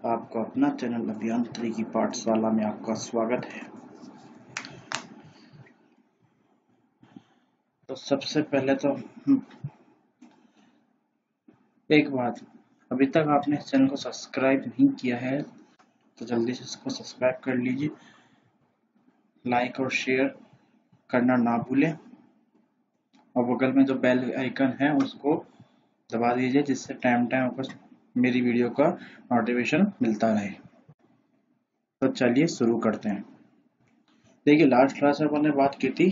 आपका अपना चैनल अभियांत्रिकी पाठशाला में आपका स्वागत है। तो सबसे पहले तो एक बात, अभी तक आपने इस चैनल को सब्सक्राइब नहीं किया है तो जल्दी से इसको सब्सक्राइब कर लीजिए, लाइक और शेयर करना ना भूलें और बगल में जो बेल आइकन है उसको दबा दीजिए जिससे टाइम टाइम आपको मेरी वीडियो का नोटिफिकेशन मिलता रहे। तो चलिए शुरू करते हैं। देखिए, लास्ट क्लास में अपन ने बात की थी,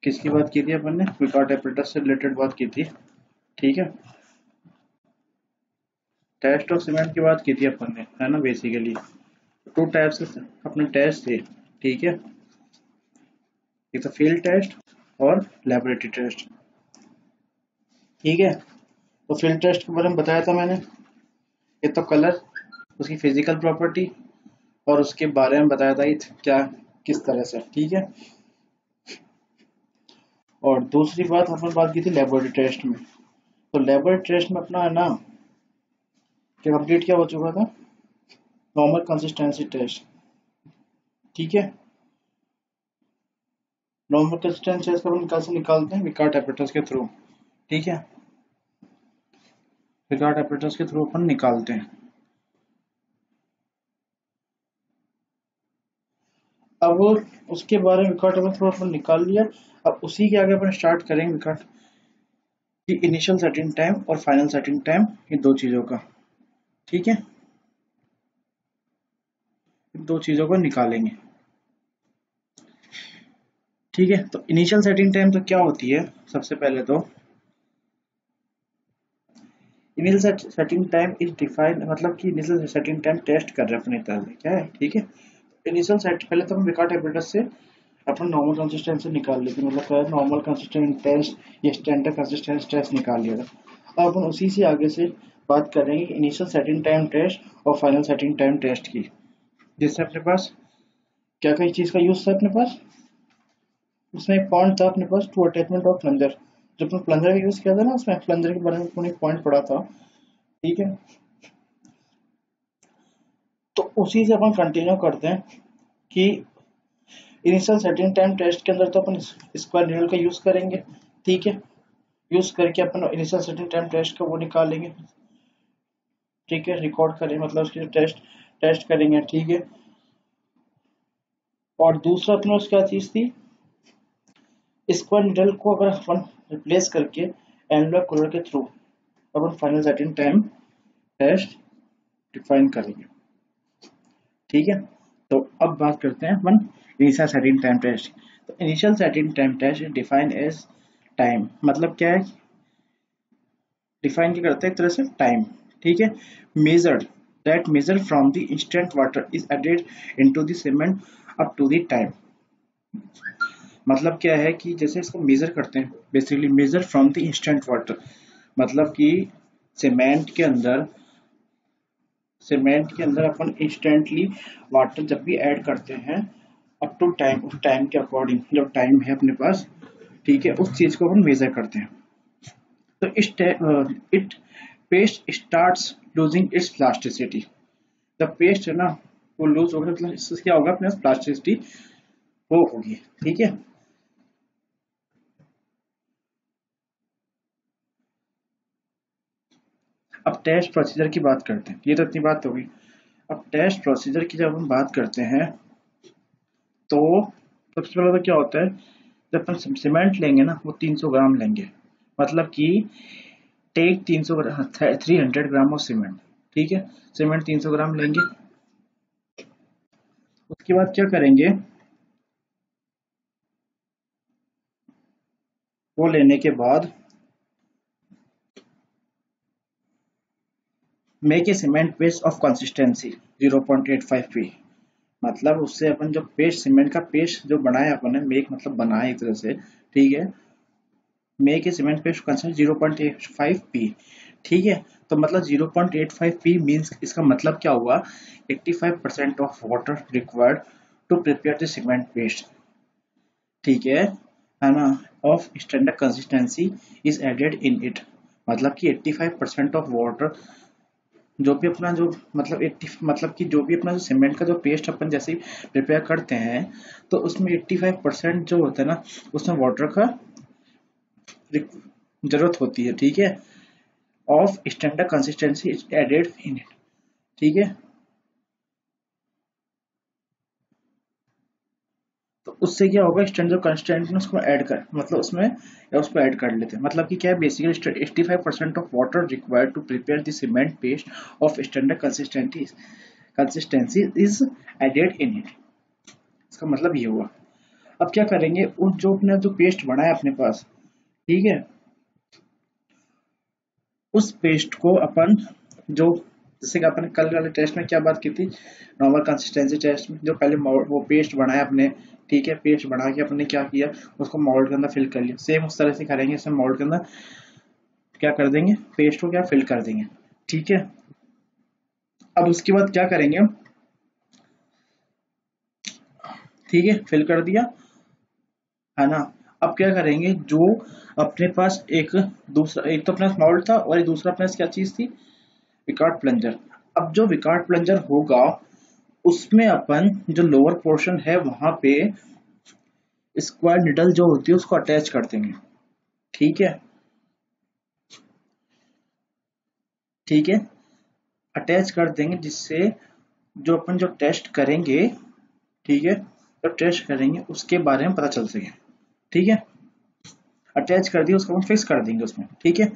किसकी बात की थी अपन ने? विकॉर्ड एपरेटस से रिलेटेड बात की थी। ठीक है, टेस्ट ऑफ सीमेंट की बात की थी अपन ने, है ना। बेसिकली टू टाइप्स के अपने टेस्ट थे। ठीक है, एक तो फील्ड टेस्ट और लैबोरेटरी टेस्ट। ठीक है, तो फील्ड टेस्ट के बारे में बताया था मैंने, एक तो कलर, उसकी फिजिकल प्रॉपर्टी और उसके बारे में बताया था क्या किस तरह से। ठीक है, और दूसरी बात अपन बात की थी लेबोरेटरी टेस्ट में। तो लेबोरेटरी टेस्ट में अपना है ना कि कंप्लीट क्या हो चुका था, नॉर्मल कंसिस्टेंसी टेस्ट। ठीक है, नॉर्मल कंसिस्टेंसी टेस्ट अपन कैसे निकालते हैं? विकॉर्ड एपरेटस के थ्रू। ठीक है, विकॉर्ड एपरेटस के थ्रू अपन निकालते हैं। अब उसके बारे में विकॉर्ड एपरेटस थ्रू अपन निकाल लिया। अब उसी के आगे अपन स्टार्ट करेंगे विकॉर्ड की इनिशियल सेटिंग टाइम और फाइनल सेटिंग टाइम, ये दो चीजों का। ठीक है, इन दो चीजों को निकालेंगे। ठीक है, तो इनिशियल सेटिंग टाइम तो क्या होती है? सबसे पहले तो initial setting time is defined, मतलब कि इनिशियल सेटिंग टाइम टेस्ट कर रहे हैं अपनी तरह से, क्या है। ठीक है, इनिशियल सेट पहले तो हम विकॉर्ड एपरेटस से अपना नॉर्मल कंसिस्टेंसी निकाल लेते, मतलब नॉर्मल कंसिस्टेंट टेस्ट या स्टैंडर्ड कंसिस्टेंस टेस्ट निकाल लिया था। अब अपन उसी से आगे से बात करेंगे इनिशियल सेटिंग टाइम टेस्ट और फाइनल सेटिंग टाइम टेस्ट की, जिससे अपने पास क्या क्या चीज का यूज था अपने पास। उसमें एक पॉइंट था अपने पास, टू अटैचमेंट ऑफ प्लंजर। जब अपने प्लंजर का यूज किया था ना, उसमें प्लंजर के बारे में अपने पॉइंट पढ़ा था। ठीक है, तो उसी से अपन कंटिन्यू करते हैं कि इनिशियल सेटिंग टाइम टेस्ट के अंदर तो अपन स्क्वायर नीडल का यूज करेंगे। ठीक है, यूज करके अपन इनिशियल सेटिंग टाइम टेस्ट का वो निकालेंगे। ठीक है, रिकॉर्ड करें, मतलब उसकी टेस्ट करेंगे। ठीक है, और दूसरा अपने उस क्या चीज थी, स्क्वायर नीडल को अगर अपन रिप्लेस करके एनुलर कलर के थ्रू अपन final setting time test define करेंगे। ठीक है, तो अब बात करते हैं अपन इनिशियल सेटिंग टाइम टेस्ट। तो initial setting time test define as time, मतलब क्या है, डिफाइन क्या करते हैं एक तरह से टाइम। ठीक है, measured that measure from the instant water is added into the cement up to the time. मतलब क्या है कि जैसे इसको मेजर करते हैं, basically measure from the instant water, मतलब कि सीमेंट के अंदर अपन इंस्टेंटली वाटर जब भी ऐड करते हैं अप टू टाइम, उस टाइम के अकॉर्डिंग जो टाइम है अपने पास, ठीक है, उस चीज को अपन मेजर करते हैं। तो it paste starts losing its plasticity. जब पेस्ट है ना वो लूज होगा, मतलब इससे क्या होगा, अपने पास प्लास्टिसिटी वो होगी। ठीक है, अब टेस्ट प्रोसीजर की बात करते हैं। ये तो इतनी बात होगी। अब टेस्ट प्रोसीजर की जब हम बात करते हैं तो सबसे पहले तो क्या होता है, जब अपन सीमेंट लेंगे ना वो 300 ग्राम लेंगे, मतलब कि टेक 300 300 ग्राम ऑफ सीमेंट। ठीक है, सीमेंट 300 ग्राम लेंगे। उसके बाद क्या करेंगे, वो लेने के बाद make a cement paste of consistency 0.85 P, मतलब उससे अपन जो पेस्ट, सीमेंट का पेस्ट जो बनाया अपन ने, मेक मतलब बनाया एक तरह से। ठीक है, make a cement paste consistency 0.85 P. ठीक है, तो मतलब 0.85 पी मीन्स, इसका मतलब क्या हुआ, 85% of water required to prepare the cement paste. ठीक है ना, of standard consistency is added in it, मतलब कि 85% ऑफ वाटर जो भी अपना जो मतलब 80 मतलब कि जो भी अपना जो सीमेंट का जो पेस्ट अपन जैसे ही प्रिपेयर करते हैं तो उसमें 85% जो होता है ना उसमें वाटर का जरूरत होती है, ठीक है, of standard consistency added in it, ठीक है। तो उससे क्या होगा, स्टैंडर्ड कंस्टेंट में उसको ऐड कर मतलब उसमें या उसको ऐड कर लेते हैं, मतलब कि क्या है basically 85% of water required to prepare the cement paste of standard consistency is added in it. इसका मतलब ये हुआ। अब क्या करेंगे, उस जो अपने जो पेस्ट बना है अपने पास, ठीक है, उस पेस्ट को अपन जो जैसे कि अपन कल वाले टेस्ट में क्या बात की थी, नॉर्मल कंसिस्टेंसी टेस्ट में, जो पहले वो पेस्ट बनाया अपने, ठीक है, पेस्ट बना के अपने क्या किया, उसको मोल्ड के अंदर फिल कर लिया। सेम उस तरह से करेंगे, इसमें मोल्ड के अंदर क्या कर देंगे, पेस्ट को क्या फिल कर देंगे, ठीक है। अब उसके बाद क्या करेंगे हम, ठीक है, फिल कर दिया है ना। अब क्या करेंगे, जो अपने पास एक दूसरा, एक तो अपना मोल्ड था और एक दूसरा अपने पास क्या चीज थी, विकार्ड प्लंजर। अब जो विकार्ड प्लंजर होगा उसमें अपन जो लोअर पोर्शन है वहां पे स्क्वायर निडल जो होती है उसको अटैच कर देंगे, ठीक है, ठीक है, अटैच कर देंगे, जिससे जो अपन जो टेस्ट करेंगे, ठीक है, जो टेस्ट करेंगे उसके बारे में पता चल सके, ठीक है। अटैच कर दिया, उसको हम फिक्स कर देंगे उसमें, ठीक है।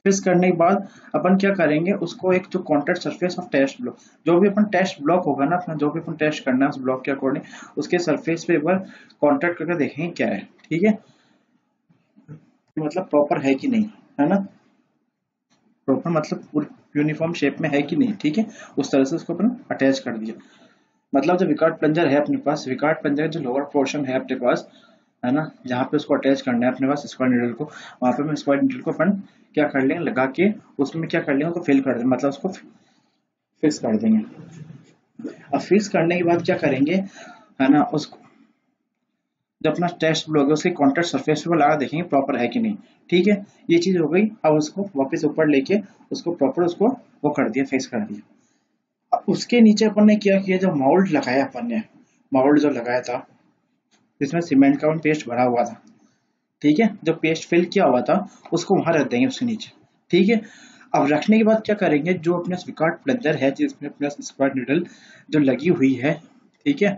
फिक्स करने के बाद अपन क्या करेंगे, उसको एक जो contact surface of test block, जो भी अपन टेस्ट ब्लॉक होगा ना अपना, जो भी अपन टेस्ट करना है उस ब्लॉक के अकॉर्डिंग उसके सरफेस पे एक बार कॉन्टैक्ट करके देखेंगे क्या है, ठीक है, मतलब प्रॉपर है कि नहीं, है ना, प्रॉपर मतलब यूनिफॉर्म शेप में है कि नहीं, ठीक है। उस तरह से उसको अपन अटैच कर दिया। मतलब जो विकार्ड प्लंजर है अपने पास, विकार्ड प्लंजर जो लोअर पोर्शन है अपने पास, है ना, जहाँ पे उसको अटैच करना है अपने पास स्क्वायर नीडल को, वहां पे हम स्क्वायर नीडल को अपन क्या कर लेंगे, लगा के उसमें क्या कर लेंगे, उसको फिल कर देंगे, मतलब उसको फिक्स कर देंगे। अब फिक्स करने के बाद क्या करेंगे, है ना, उसको जो अपना टेस्ट ब्लॉक है उसके कॉन्टैक्ट सरफेस पे लगा देखेंगे प्रॉपर है कि नहीं, ठीक है। ये चीज हो गई। अब उसको वापस ऊपर लेके उसको प्रॉपर उसको वो कर दिया, फिक्स कर दिया। अब उसके नीचे अपन ने क्या किया, जो मोल्ड लगाया अपन ने, मोल्ड जो लगाया था जिसमें सीमेंट का पेस्ट भरा हुआ था, ठीक है, जो पेस्ट फिल किया हुआ था उसको वहां रख देंगे उसके नीचे, ठीक है। अब रखने के बाद क्या करेंगे, जो अपने स्विकार्ड प्लंजर है जिसमें अपने स्क्वायर नीडल जो लगी हुई है, ठीक है,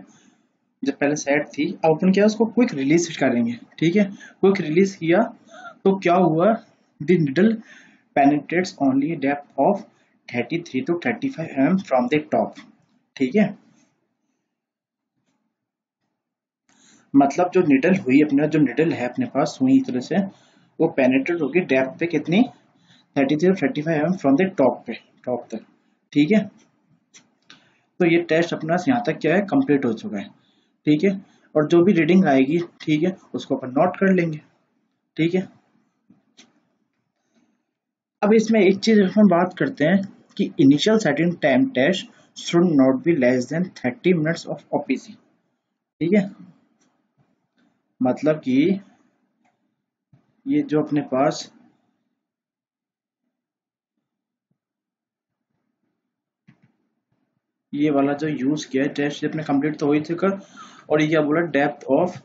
जो पहले सेट थी, अब अपन क्या उसको क्विक रिलीज करेंगे, ठीक है। क्विक रिलीज किया तो क्या हुआ, the needle penetrates only depth of 33 to 35 mm from the top, ठीक है। मतलब जो निडल हुई अपने, जो निडल है अपने पास सुई तरह से, वो पेनिट्रेट होगी डेप्थ पे कितनी, 33 to 35 mm from the top पे, टॉप तक, ठीक है। तो ये टेस्ट अपना यहाँ तक क्या है, कंप्लीट हो चुका है, ठीक है। और जो भी रीडिंग आएगी, ठीक है, उसको अपन नोट कर लेंगे, ठीक है। अब इसमें एक चीज हम बात करते हैं कि initial setting time test should not be less than 30 minutes of OPC, ठीक है। मतलब कि ये जो अपने पास ये वाला जो यूज किया है टेस्ट अपने कंप्लीट तो हो ही चुका, और ये क्या बोला, डेप्थ ऑफ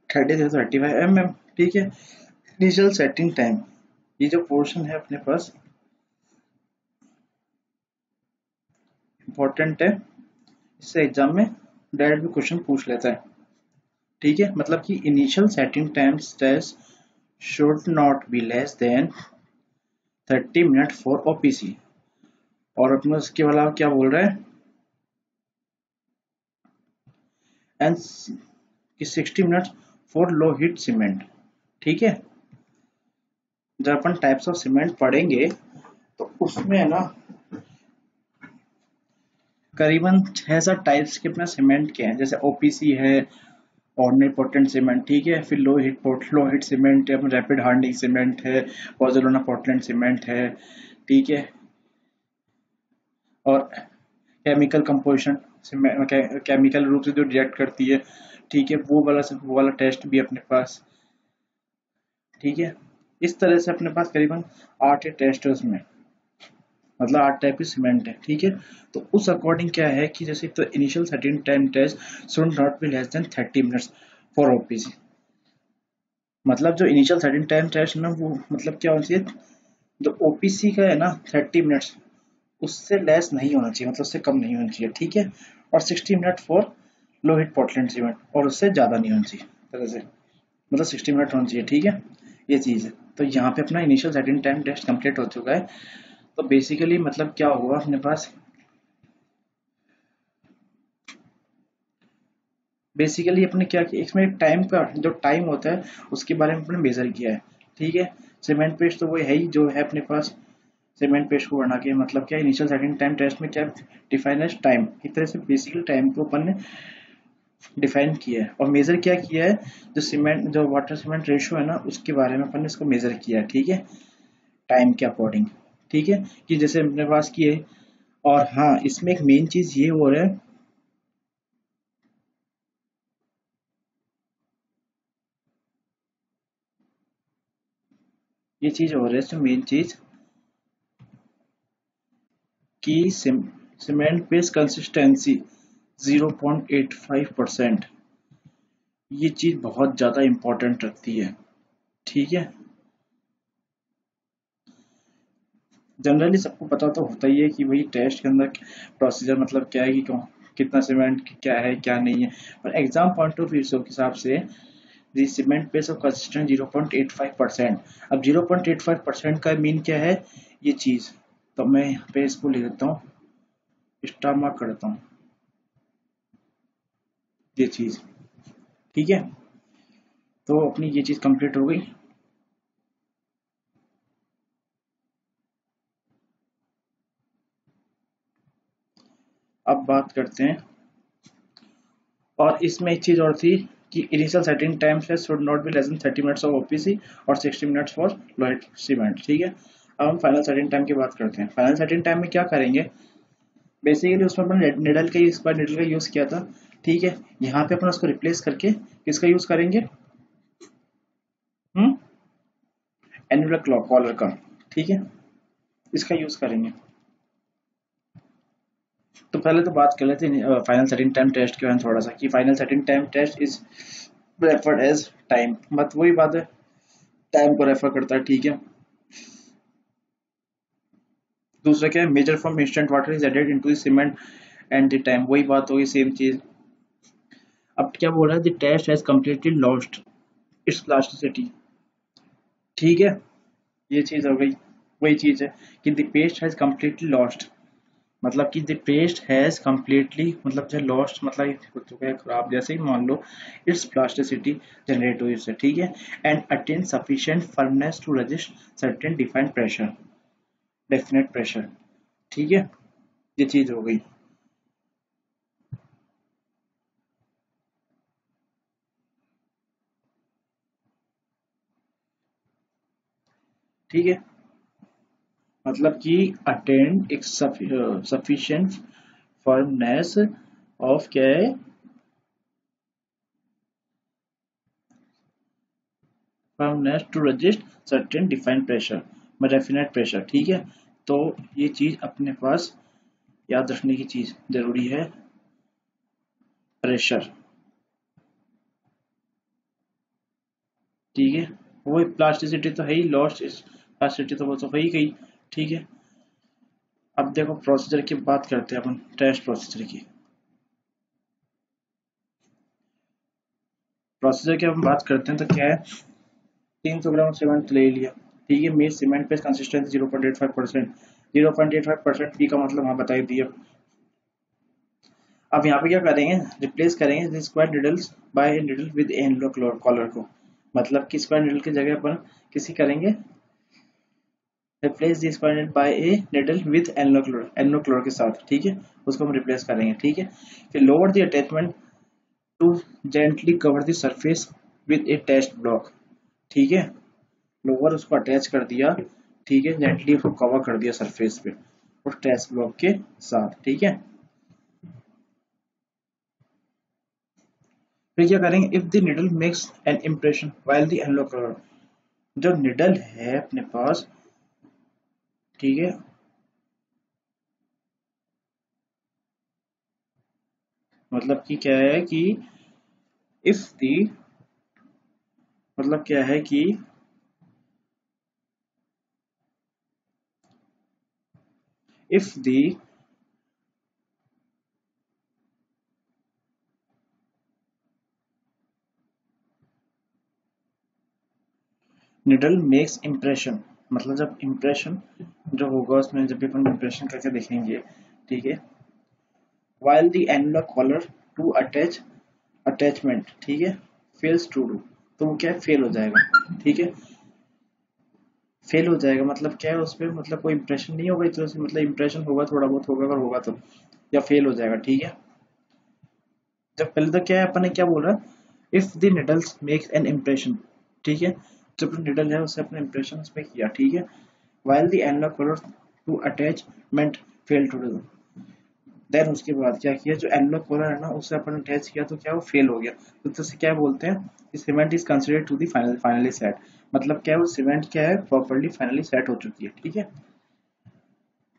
30 से 35 mm, ठीक है। इनिशियल सेटिंग टाइम, ये जो पोर्शन है अपने पास इंपॉर्टेंट है, इससे एग्जाम में डायरेक्ट भी क्वेश्चन पूछ लेता है, ठीक है। मतलब कि initial setting time test should not be less than 30 minute for OPC, और अपने उसके वाला क्या बोल रहा है, and 60 minute for low heat cement, ठीक है। जब अपन टाइप्स ऑफ सीमेंट पढ़ेंगे तो उसमें है ना करीबन 6-7 टाइप्स के अपना सीमेंट के हैं, जैसे ओपीसी है, ऑर्डिनरी पोर्टलैंड सीमेंट, ठीक है, फिर लो हीट सीमेंट है, रैपिड हार्डनिंग सीमेंट है, पोर्टलैंड पोर्टलैंड सीमेंट है, ठीक है। और केमिकल कंपोजिशन, केमिकल रूप से जो रिएक्ट करती है, ठीक है, वो वाला टेस्ट भी अपने पास, ठीक है। इस तरह से अपने पास करीबन 8 टेस्ट है उसमें, मतलब 8 टाइप की सीमेंट है, ठीक है। तो उस अकॉर्डिंग क्या है कि जैसे तो initial certain time test should not be less than 30 minutes for OPC. मतलब जो इनिशियल सर्टेन टाइम टेस्ट ना वो मतलब क्या होना चाहिए, जो ओपीसी का है ना 30 मिनट्स, उससे लेस नहीं होना चाहिए, मतलब उससे कम नहीं होना चाहिए, ठीक है। और 60 minute for low hit Portland cement, और उससे ज़्यादा नहीं होना चाहिए तरह से, मतलब 60 मिनट होना चाहिए, ठीक है। ये चीज़ है। तो यहाँ पे अपना initial setting time test complete हो चुका है। तो बेसिकली मतलब क्या हुआ अपने पास, बेसिकली अपने क्या किया, इसमें टाइम का जो टाइम होता है उसके बारे में अपने मेजर किया है, ठीक है। सीमेंट पेस्ट तो वो है ही जो है अपने पास, सीमेंट पेस्ट को बना के मतलब क्या इनिशियल सेटिंग टाइम टेस्ट में क्या डिफाइन है टाइम, एक तरह से बेसिकली टाइम को अपन ने डिफाइन किया है। और मेजर क्या किया है, जो सीमेंट जो वाटर सीमेंट रेशियो है ना उसके बारे में अपन ने इसको मेजर किया है, ठीक है, टाइम के अकॉर्डिंग, ठीक है। कि जैसे अपने पास की है। और हाँ इसमें एक मेन चीज ये हो रहा है, ये चीज हो रहा है इसमें मेन चीज कि सीमेंट बेस कंसिस्टेंसी 0.85%, ये चीज बहुत ज्यादा इंपॉर्टेंट रखती है, ठीक है। जनरली सबको पता तो होता ही है कि वही टेस्ट के अंदर प्रोसीजर मतलब क्या है कि कौन कितना सीमेंट क्या है क्या नहीं है, पर एग्जाम पॉइंट ऑफ व्यू के हिसाब से दी सीमेंट बेस ऑफ कंसिस्टेंट 0.85%। अब 0.85% का मीन क्या है ये चीज, तो मैं यहाँ पे इसको लिख देता हूँ, स्टार मार्क कर देता हूँ ये चीज, ठीक है। तो अपनी ये चीज कंप्लीट हो गई। अब बात करते हैं, और इसमें एक चीज और थी कि इनिशियल सेटिंग टाइम से should not be less than 30 minutes of OPC और 60 मिनट्स फॉर लोहेट सीमेंट, ठीक है। अब हम फाइनल सेटिंग टाइम की बात करते हैं। फाइनल सेटिंग टाइम में क्या करेंगे, बेसिकली उसमें अपन निडल का इस बार निडल का यूज किया था, ठीक है। यहाँ पे अपन उसको रिप्लेस करके किसका यूज करेंगे, हम्म, एनुलर क्लॉक कॉलर का, ठीक है, इसका यूज करेंगे। तो पहले तो बात कर लेते हैं फाइनल सेटिंग टाइम टेस्ट के बारे में थोड़ा सा, कि final setting time test is referred as time, मत वही बात है, टाइम को रेफर करता है, ठीक है। दूसरा क्या है, measure from instant water is added into the cement and the time, वही बात होगी सेम चीज। अब क्या बोल रहा है, the test has completely lost its plasticity, ठीक है, ये चीज हो गई। वही चीज है कि the paste has completely lost, मतलब कि द पेस्ट हैज कंप्लीटली मतलब जो लॉस्ट मतलब ये हो चुका है खराब, जैसे ही मान लो इट्स प्लास्टिसिटी जनरेट हुई इससे, ठीक है। And attain sufficient firmness to resist certain defined pressure, definite pressure, ठीक है, ये चीज हो गई, ठीक है। मतलब कि अटेन एक सफिशिएंट फर्मनेस ऑफ क्या है, firmness to resist certain defined pressure, definite pressure, ठीक है। तो ये चीज अपने पास याद रखने की चीज जरूरी है, प्रेशर, ठीक है। वो प्लास्टिसिटी तो है ही, लॉस्ट प्लास्टिसिटी तो वो तो है ही गई, ठीक है। अब देखो प्रोसीजर की बात करते हैं अपन, टेस्ट प्रोसीजर की, प्रोसीजर की हम बात करते हैं तो क्या है, 300 ग्राम सीमेंट ले लिया, ठीक है। मेरे सीमेंट पे कंसिस्टेंसी 0.85%, 0.85% पी का मतलब हाँ बताई दिया। अब यहाँ पे क्या करेंगे, रिप्लेस करेंगे square needles by needle with annular collar को, मतलब कि स्क्वायर निडल की जगह अपन किसी करेंगे, replace the square needle by a needle with annular collar के साथ, ठीक है, उसको हम रिप्लेस करेंगे, ठीक है। फिर lower the attachment to gently cover the surface with a test block, ठीक है, लोअर उसको अटैच कर दिया, ठीक है, जेंटली उसको कवर कर दिया सरफेस पे उस टेस्ट ब्लॉक के साथ, ठीक है। फिर क्या करेंगे, if the needle makes an impression while the annular collar, जो निडल है अपने पास, ठीक है, मतलब कि क्या है कि इफ दी, मतलब क्या है कि if the needle makes impression, मतलब जब इम्प्रेशन जो होगा उसमें जब भी अपन इम्प्रेशन करके देखेंगे, ठीक है, while the annular collar to attach attachment, ठीक है, फेल्स टू डू, तो वो क्या है, फेल हो जाएगा, ठीक है, फेल हो जाएगा मतलब क्या है, उसपे मतलब कोई इंप्रेशन नहीं होगा इस तरह से, मतलब इंप्रेशन होगा थोड़ा बहुत होगा अगर होगा तो, या फेल हो जाएगा, ठीक है। जब पहले तो क्या है, अपन ने क्या बोला, if the needles makes an impression, ठीक है, जब निडल है उससे अपने इंप्रेशन उस पर किया, ठीक है, while the annular collar to attachment fail to do, then उसके बाद क्या किया, जो एनुलर कोलर है ना उससे अपन अटैच किया तो क्या वो फेल हो गया, तो इससे क्या बोलते हैं, cement is considered to the finally set, मतलब क्या है वो सीमेंट क्या है प्रॉपर्ली फाइनली सेट हो चुकी है, ठीक है।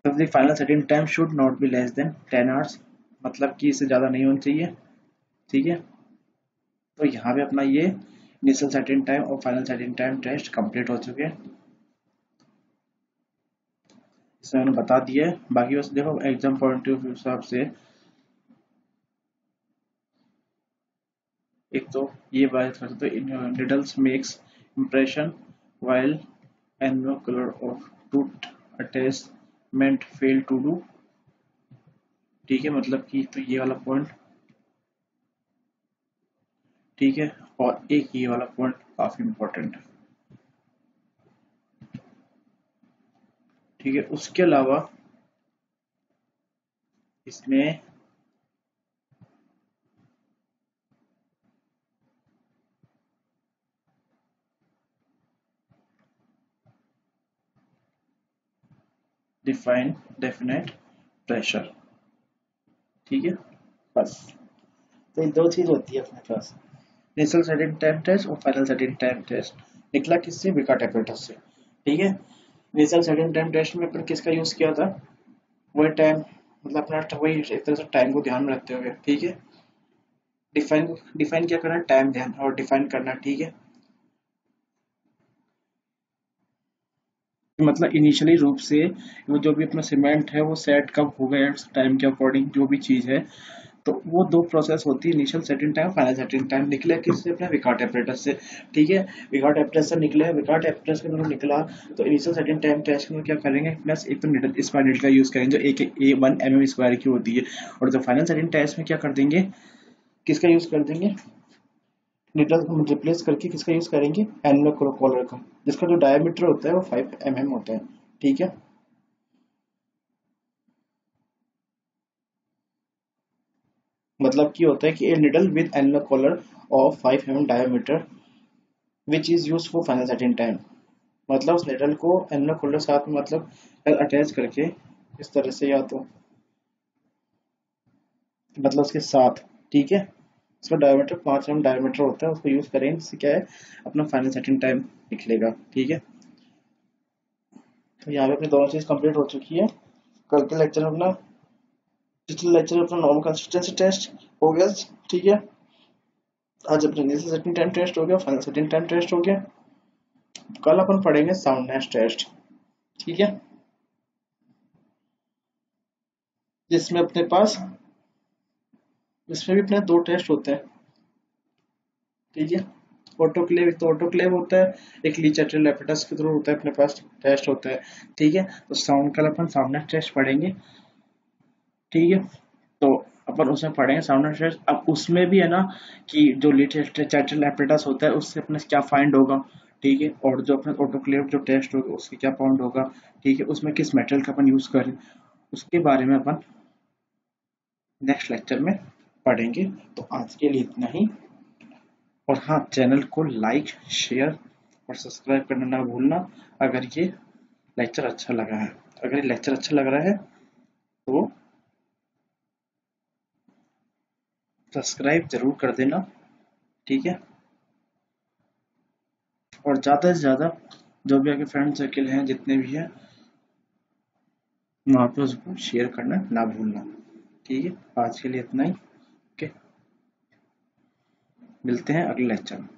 तो the final setting time should not be less then 10 hours, मतलब कि इससे ज़्यादा नहीं होना चाहिए, ठीक है। तो यहाँ पे अपना ये इनिशियल सेटिंग टाइम और final setting time test complete हो चुके हैं, इसमें मैंने बता दिया है, बाकी बस देखो एग्जाम पॉइंट ऑफ व्यू हिसाब से, एक तो ये बात करते तो needles makes impression while annular color of tooth attachment fail to do, ठीक है, मतलब कि तो ये वाला पॉइंट, ठीक है, और एक ये वाला पॉइंट काफी इंपॉर्टेंट है, ठीक है। उसके अलावा इसमें डिफाइन डेफिनेट प्रेशर, ठीक है, बस, तो ये दो चीज होती है अपने पास, इनिशियल सेटिंग टाइम टेस्ट और फाइनल सेटिंग टाइम टेस्ट, निकला किससे, विकाट एपेटस से, ठीक है। इनिशियल सेटिंग टाइम टेस्ट में अपन किसका यूज किया था, वही टाइम, मतलब अपना वही एक तरह से टाइम को ध्यान में रखते हुए, ठीक है, डिफाइन डिफाइन क्या करना है, टाइम ध्यान और डिफाइन करना, ठीक है, मतलब इनिशियली रूप से वो जो भी अपना सीमेंट है वो सेट कब हो गया टाइम के अकॉर्डिंग जो भी चीज है, तो वो दो प्रोसेस होती है, initial setting time final setting time, निकले किससे, अपने विकार्ट एपरेटस से, ठीक है, विकार्ट एपरेटस से निकले, विकार्ट एपरेटस के अंदर निकला, तो इनिशियल सेटिंग टाइम टेस्ट में क्या करेंगे, प्लस एक तो निडल स्क्वायर निडल का यूज करेंगे जो एक ए 1 mm स्क्वायर की होती है, और जो फाइनल सेटिंग टेस्ट में क्या कर देंगे, किसका यूज कर देंगे, निडल को रिप्लेस करके किसका यूज करेंगे, एनुलर कॉलर का, जिसका जो डायमीटर होता है वो 5 mm होता है, ठीक है। मतलब की होता है कि a needle with annular collar of 5 mm diameter which is use for final setting time, मतलब उस निडल को एनुलर कॉलर साथ में मतलब अटैच करके इस तरह से, या तो मतलब उसके साथ, ठीक है, उसका डायमीटर 5 mm डायमीटर होता है, उसको यूज करेंगे, जिससे क्या है अपना फाइनल सेटिंग टाइम निकलेगा, ठीक है। तो यहाँ पे अपनी दोनों चीज कंप्लीट हो चुकी है, कल के लेक्चर में अपना, पिछले लेक्चर में अपना नॉर्मल कंसिस्टेंसी टेस्ट हो गया, ठीक है, आज अपने इनिशियल सेटिंग टाइम टेस्ट हो गया, फाइनल सेटिंग टाइम टेस्ट हो गया, कल अपन पढ़ेंगे साउंडनेस टेस्ट, ठीक है, जिसमें अपने पास, इसमें भी अपने दो टेस्ट होते हैं, ठीक है, ऑटोक्लेव, एक तो ऑटोक्लेव होता है, एक लीच एट्रियल एपेटस के थ्रू होता है, अपने पास टेस्ट होता है, ठीक है। तो साउंड कल अपन साउंडनेस टेस्ट पढ़ेंगे, ठीक है, तो अपन उसमें पढ़ेंगे साउंडनेस टेस्ट, अब उसमें भी है ना कि जो लीच एट्रियल एपेटस होता है उससे अपने क्या फाइंड होगा, ठीक है, और जो अपने ऑटोक्लेव जो टेस्ट होगा उसके क्या फाउंड होगा, ठीक है, उसमें किस मेटल का अपन यूज करें, उसके बारे में अपन नेक्स्ट लेक्चर में पढ़ेंगे। तो आज के लिए इतना ही, और हाँ, चैनल को लाइक शेयर और सब्सक्राइब करना ना भूलना, अगर ये लेक्चर अच्छा लगा है, अगर ये लेक्चर अच्छा लग रहा है तो सब्सक्राइब जरूर कर देना, ठीक है, और ज़्यादा से ज़्यादा जो भी आपके फ्रेंड सर्किल हैं जितने भी हैं वहाँ पे उसको शेयर करना ना भूलना, ठीक है। आज के लिए इतना ही। ओके, मिलते हैं अगले लेक्चर में।